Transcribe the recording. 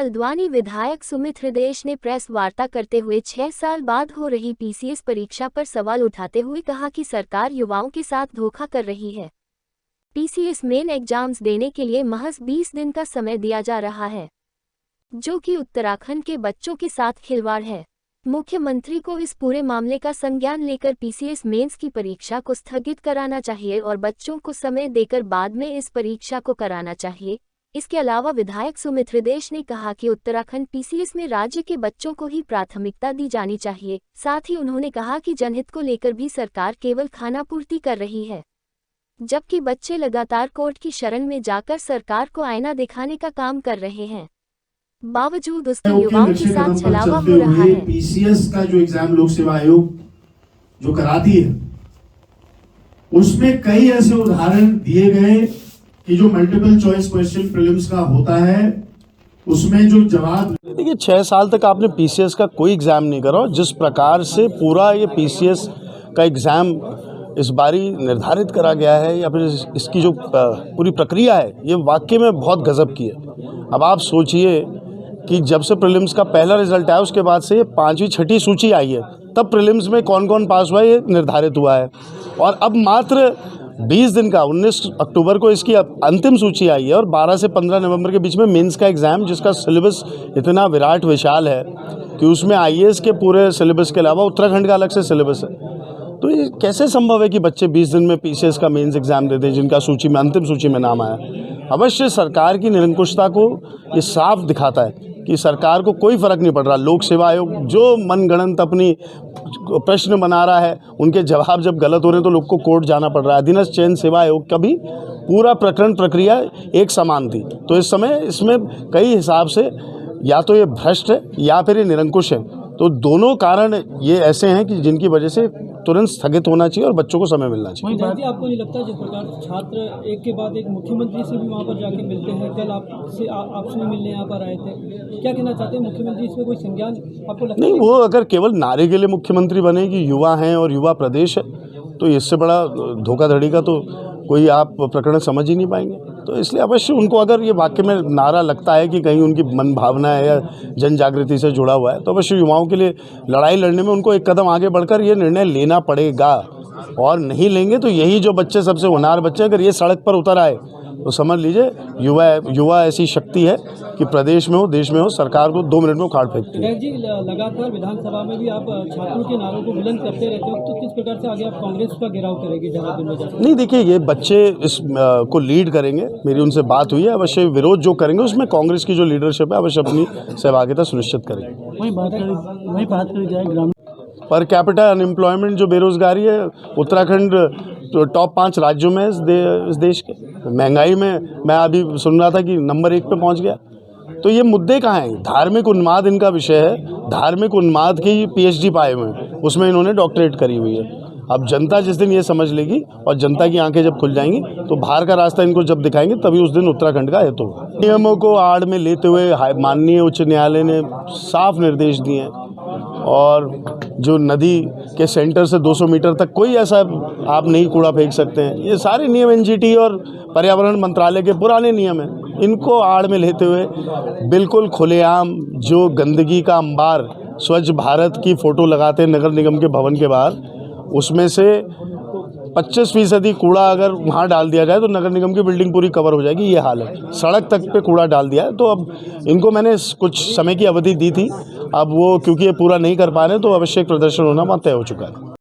हल्द्वानी विधायक सुमित हृदयेश ने प्रेस वार्ता करते हुए 6 साल बाद हो रही पीसीएस परीक्षा पर सवाल उठाते हुए कहा कि सरकार युवाओं के साथ धोखा कर रही है। पीसीएस मेन एग्जाम्स देने के लिए महज 20 दिन का समय दिया जा रहा है, जो कि उत्तराखंड के बच्चों के साथ खिलवाड़ है। मुख्यमंत्री को इस पूरे मामले का संज्ञान लेकर पीसीएस मेंस की परीक्षा को स्थगित कराना चाहिए और बच्चों को समय देकर बाद में इस परीक्षा को कराना चाहिए। इसके अलावा विधायक सुमित हृदयेश ने कहा कि उत्तराखंड पीसीएस में राज्य के बच्चों को ही प्राथमिकता दी जानी चाहिए। साथ ही उन्होंने कहा कि जनहित को लेकर भी सरकार केवल खानापूर्ति कर रही है, जबकि बच्चे लगातार कोर्ट की शरण में जाकर सरकार को आईना दिखाने का काम कर रहे हैं। बावजूद उसके युवाओं के साथ छलावा हो रहा है। पीसीएस का जो एग्जाम लोक सेवा आयोग जो कराती है, उसमें कई ऐसे उदाहरण दिए गए कि जो मल्टीपल चॉइस क्वेश्चन प्रीलिम्स का होता है, उसमें जो जवाब देखिए 6 साल तक आपने पीसीएस का कोई एग्जाम नहीं करा। जिस प्रकार से पूरा ये पीसीएस का एग्जाम इस बारी निर्धारित करा गया है या फिर इसकी जो पूरी प्रक्रिया है, ये वाकई में बहुत गजब की है। अब आप सोचिए कि जब से प्रीलिम्स का पहला रिजल्ट आया उसके बाद से 5वीं 6ठी सूची आई है, तब प्रीलिम्स में कौन कौन पास हुआ ये निर्धारित हुआ है और अब मात्र 20 दिन का 19 अक्टूबर को इसकी अंतिम सूची आई है और 12 से 15 नवंबर के बीच में मेंस का एग्ज़ाम, जिसका सिलेबस इतना विराट विशाल है कि उसमें आईएएस के पूरे सिलेबस के अलावा उत्तराखंड का अलग से सिलेबस है। तो ये कैसे संभव है कि बच्चे 20 दिन में पीसीएस का मेंस एग्ज़ाम दे दें जिनका सूची में अंतिम सूची में नाम आया। अवश्य सरकार की निरंकुशता को ये साफ दिखाता है कि सरकार को कोई फ़र्क नहीं पड़ रहा। लोक सेवा आयोग जो मनगढ़ंत अपनी प्रश्न बना रहा है, उनके जवाब जब गलत हो रहे हैं तो लोग को कोर्ट जाना पड़ रहा है। अधीनस्थ चयन सेवा आयोग का भी पूरा प्रकरण प्रक्रिया एक समान थी। तो इस समय इसमें कई हिसाब से या तो ये भ्रष्ट है या फिर ये निरंकुश है। तो दोनों कारण ये ऐसे हैं कि जिनकी वजह से तुरंत स्थगित होना चाहिए और बच्चों को समय मिलना चाहिए। आपको नहीं लगता जिस प्रकार छात्र एक के बाद एक मुख्यमंत्री से भी वहाँ पर जाके मिलते हैं, कल आपसे मिलने यहाँ पर आए थे, क्या कहना चाहते हैं मुख्यमंत्री, इसमें कोई संज्ञान आपको लगता है? नहीं, वो अगर केवल नारे के लिए मुख्यमंत्री बने कि युवा हैं और युवा प्रदेश है, तो इससे बड़ा धोखाधड़ी का तो कोई आप प्रकरण समझ ही नहीं पाएंगे। तो इसलिए अवश्य उनको अगर ये वाक्य में नारा लगता है कि कहीं उनकी मन भावना है या जन जागृति से जुड़ा हुआ है, तो अवश्य युवाओं के लिए लड़ाई लड़ने में उनको एक कदम आगे बढ़कर ये निर्णय लेना पड़ेगा। और नहीं लेंगे तो यही जो बच्चे सबसे होनहार बच्चे अगर ये सड़क पर उतर आए तो समझ लीजिए युवा ऐसी शक्ति है कि प्रदेश में हो देश में हो, सरकार को 2 मिनट में उखाड़ फेंकती है। जी, लगातार विधानसभा में भी आप छात्रों के नारों को बुलंद करते रहते हो, तो किस प्रकार से आगे आप कांग्रेस का घेराव करेगी देहरादून में? नहीं, देखिए ये बच्चे इस को लीड करेंगे, मेरी उनसे बात हुई है। अवश्य विरोध जो करेंगे उसमें कांग्रेस की जो लीडरशिप है अवश्य अपनी सहभागिता सुनिश्चित करेगी। वही बात करी जाए ग्रामीण पर कैपिटा अनएम्प्लॉयमेंट जो बेरोजगारी है, उत्तराखंड तो टॉप 5 राज्यों में इस देश के। महंगाई में मैं अभी सुन रहा था कि नंबर 1 पे पहुंच गया। तो ये मुद्दे कहाँ हैं? धार्मिक उन्माद इनका विषय है। धार्मिक उन्माद की पीएचडी पाए हुए हैं, उसमें इन्होंने डॉक्टरेट करी हुई है। अब जनता जिस दिन ये समझ लेगी और जनता की आंखें जब खुल जाएंगी तो बाहर का रास्ता इनको जब दिखाएंगे तभी उस दिन उत्तराखंड का हेतु होगा। नियमों को आड़ में लेते हुए माननीय उच्च न्यायालय ने साफ निर्देश दिए हैं और जो नदी के सेंटर से 200 मीटर तक कोई ऐसा आप नहीं कूड़ा फेंक सकते हैं। ये सारे नियम एनजीटी और पर्यावरण मंत्रालय के पुराने नियम हैं। इनको आड़ में लेते हुए बिल्कुल खुलेआम जो गंदगी का अंबार स्वच्छ भारत की फ़ोटो लगाते हैं नगर निगम के भवन के बाहर, उसमें से 25% कूड़ा अगर वहाँ डाल दिया जाए तो नगर निगम की बिल्डिंग पूरी कवर हो जाएगी। ये हाल है। सड़क तक पे कूड़ा डाल दिया है। तो अब इनको मैंने कुछ समय की अवधि दी थी, अब वो क्योंकि ये पूरा नहीं कर पा रहे तो आवश्यक प्रदर्शन होना वहाँ तय हो चुका है।